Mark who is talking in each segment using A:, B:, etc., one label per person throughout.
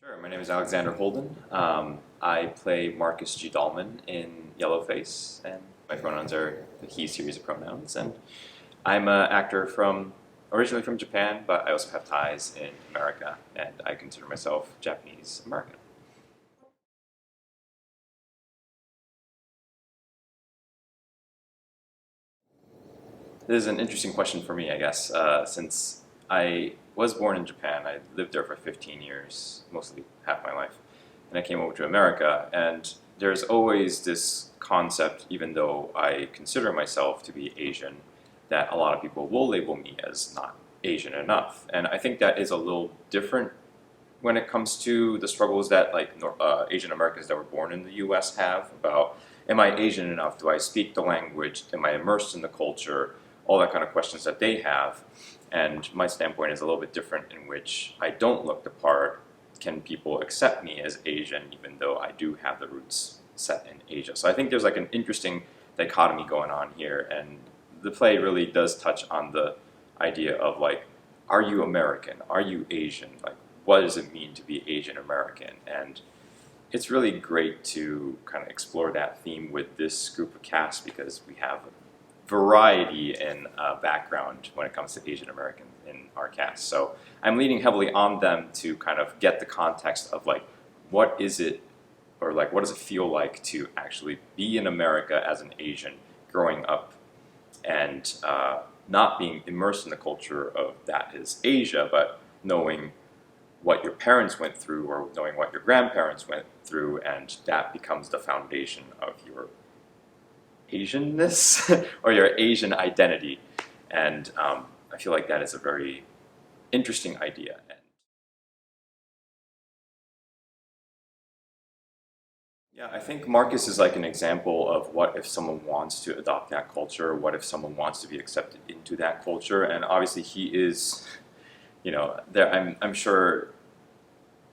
A: Sure, my name is Alexander Holden. I play Marcus G. Dahlman in Yellowface, and my pronouns are the he series of pronouns. And I'm an actor originally from Japan, but I also have ties in America, and I consider myself Japanese American. This is an interesting question for me, I guess, since I was born in Japan. I lived there for 15 years, mostly half my life, and I came over to America, and there's always this concept, even though I consider myself to be Asian, that a lot of people will label me as not Asian enough. And I think that is a little different when it comes to the struggles that Asian Americans that were born in the US have about, am I Asian enough? Do I speak the language? Am I immersed in the culture? All that kind of questions that they have. And my standpoint is a little bit different, in which I don't look the part. Can people accept me as Asian even though I do have the roots set in Asia? So I think there's like an interesting dichotomy going on here, and the play really does touch on the idea of like, are you American? Are you Asian? Like, what does it mean to be Asian American? And it's really great to kind of explore that theme with this group of cast, because we have variety in background when it comes to Asian American in our cast. So I'm leaning heavily on them to kind of get the context of like, what is it, or like, what does it feel like to actually be in America as an Asian growing up, and not being immersed in the culture of that is Asia, but knowing what your parents went through, or knowing what your grandparents went through, and that becomes the foundation of your Asianness or your Asian identity. And I feel like that is a very interesting idea. Yeah, I think Marcus is like an example of what if someone wants to adopt that culture, what if someone wants to be accepted into that culture. And obviously he is, there. I'm sure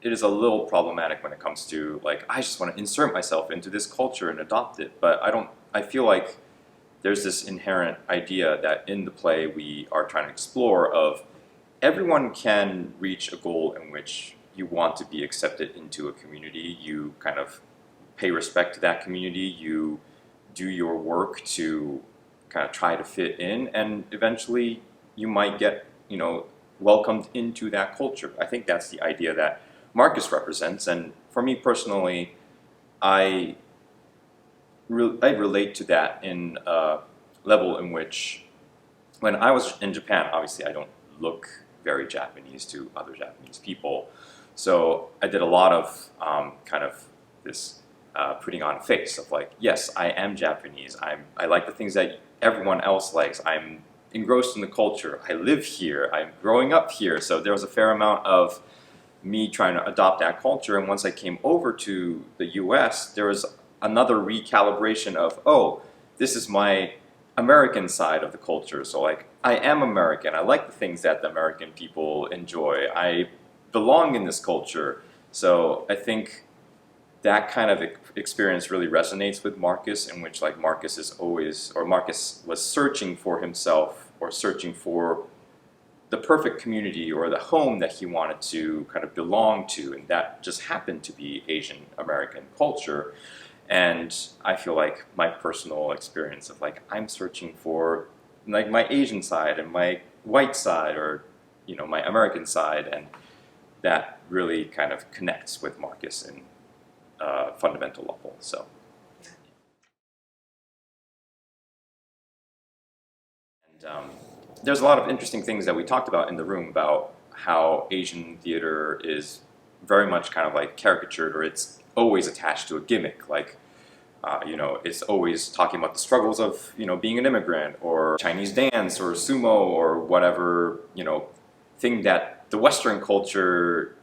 A: it is a little problematic when it comes to like, I just want to insert myself into this culture and adopt it, but I feel like there's this inherent idea that in the play we are trying to explore of everyone can reach a goal in which you want to be accepted into a community. You kind of pay respect to that community, you do your work to kind of try to fit in, and eventually you might get, welcomed into that culture. I think that's the idea that Marcus represents, and for me personally, I relate to that in a level in which, when I was in Japan, obviously I don't look very Japanese to other Japanese people, so I did a lot of kind of this putting on a face of like, yes, I am Japanese, I like the things that everyone else likes, I'm engrossed in the culture, I live here, I'm growing up here. So there was a fair amount of me trying to adopt that culture, and once I came over to the US, there was another recalibration of, oh, this is my American side of the culture. So like, I am American, I like the things that the American people enjoy, I belong in this culture. So I think that kind of experience really resonates with Marcus, in which like Marcus was searching for himself, or searching for the perfect community or the home that he wanted to kind of belong to, and that just happened to be Asian American culture. And I feel like my personal experience of like, I'm searching for like my Asian side and my white side, or my American side, and that really kind of connects with Marcus in a fundamental level. So. And there's a lot of interesting things that we talked about in the room about how Asian theater is very much kind of like caricatured, or it's always attached to a gimmick. Like, it's always talking about the struggles of, being an immigrant, or Chinese dance, or sumo, or whatever, thing that the Western culture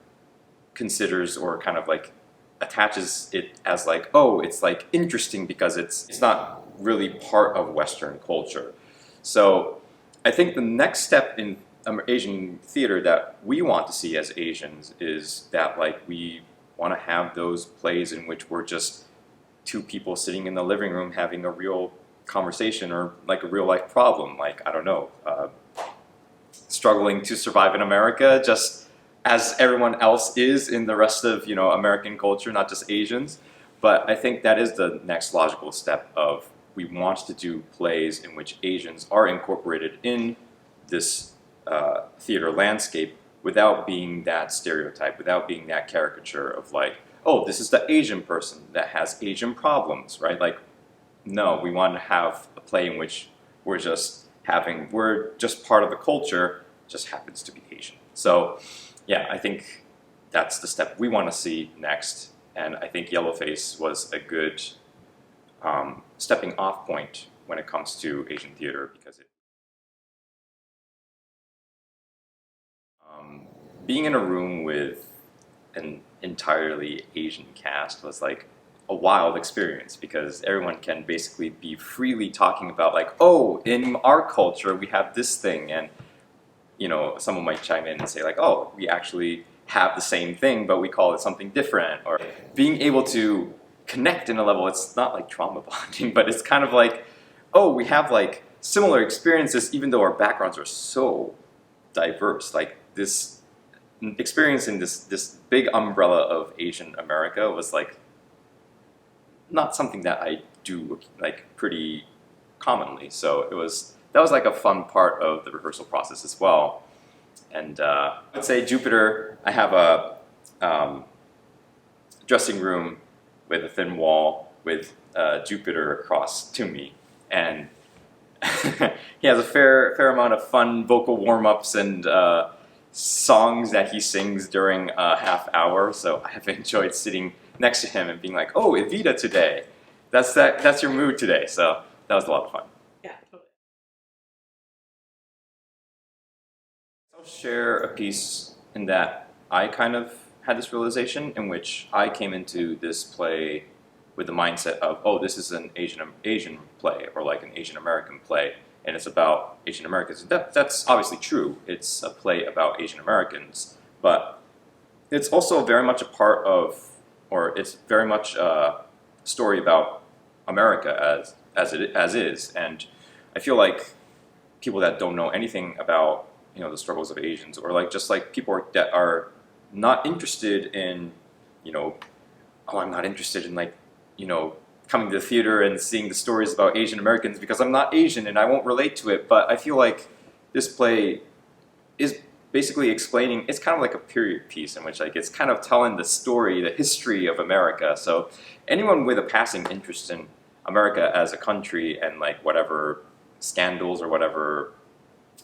A: considers, or kind of like attaches it as like, oh, it's like interesting because it's not really part of Western culture. So I think the next step in Asian theater that we want to see as Asians is that like, we want to have those plays in which we're just two people sitting in the living room having a real conversation, or like a real life problem, like, I don't know, struggling to survive in America, just as everyone else is in the rest of, you know, American culture, not just Asians. But I think that is the next logical step of we want to do plays in which Asians are incorporated in this theater landscape without being that stereotype, without being that caricature of like, oh, this is the Asian person that has Asian problems, right? Like, no, we want to have a play in which we're just part of the culture, just happens to be Asian. So yeah, I think that's the step we want to see next. And I think Yellowface was a good stepping off point when it comes to Asian theater, because being in a room with an entirely Asian cast was like a wild experience, because everyone can basically be freely talking about like, oh, in our culture we have this thing, and you know, someone might chime in and say like, oh, we actually have the same thing but we call it something different. Or being able to connect in a level, it's not like trauma bonding, but it's kind of like, oh, we have like similar experiences even though our backgrounds are so diverse. Like this experiencing this big umbrella of Asian America was like not something that I do like pretty commonly. So that was like a fun part of the rehearsal process as well. And I would say Jupiter, I have a dressing room with a thin wall with Jupiter across to me, and he has a fair amount of fun vocal warm-ups and songs that he sings during a half hour. So I have enjoyed sitting next to him and being like, oh, Evita today, that's your mood today. So that was a lot of fun.
B: Yeah, totally.
A: I'll share a piece in that I kind of had this realization in which I came into this play with the mindset of, oh, this is an Asian play, or like an Asian American play, and it's about Asian Americans. That's obviously true. It's a play about Asian Americans, but it's also very much a part of, or it's very much a story about America as is. And I feel like people that don't know anything about, you know, the struggles of Asians, or like just like people that are not interested in, you know, oh, I'm not interested in like, you know, coming to the theater and seeing the stories about Asian Americans because I'm not Asian and I won't relate to it. But I feel like this play is basically explaining, it's kind of like a period piece in which like it's kind of telling the story, the history of America. So anyone with a passing interest in America as a country and like whatever scandals or whatever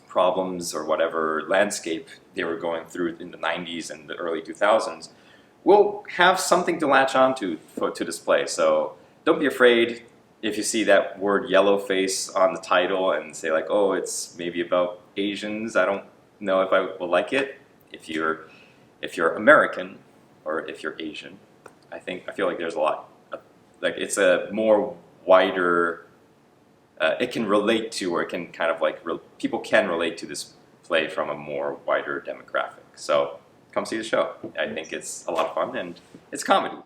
A: problems or whatever landscape they were going through in the 90s and the early 2000s will have something to latch on to this play. So don't be afraid if you see that word yellowface on the title and say like, oh, it's maybe about Asians. I don't know if I will like it. If you're American or if you're Asian, I feel like there's a lot like it's a more wider it can relate to, or it can kind of like people can relate to this play from a more wider demographic. So come see the show. I think it's a lot of fun and it's comedy.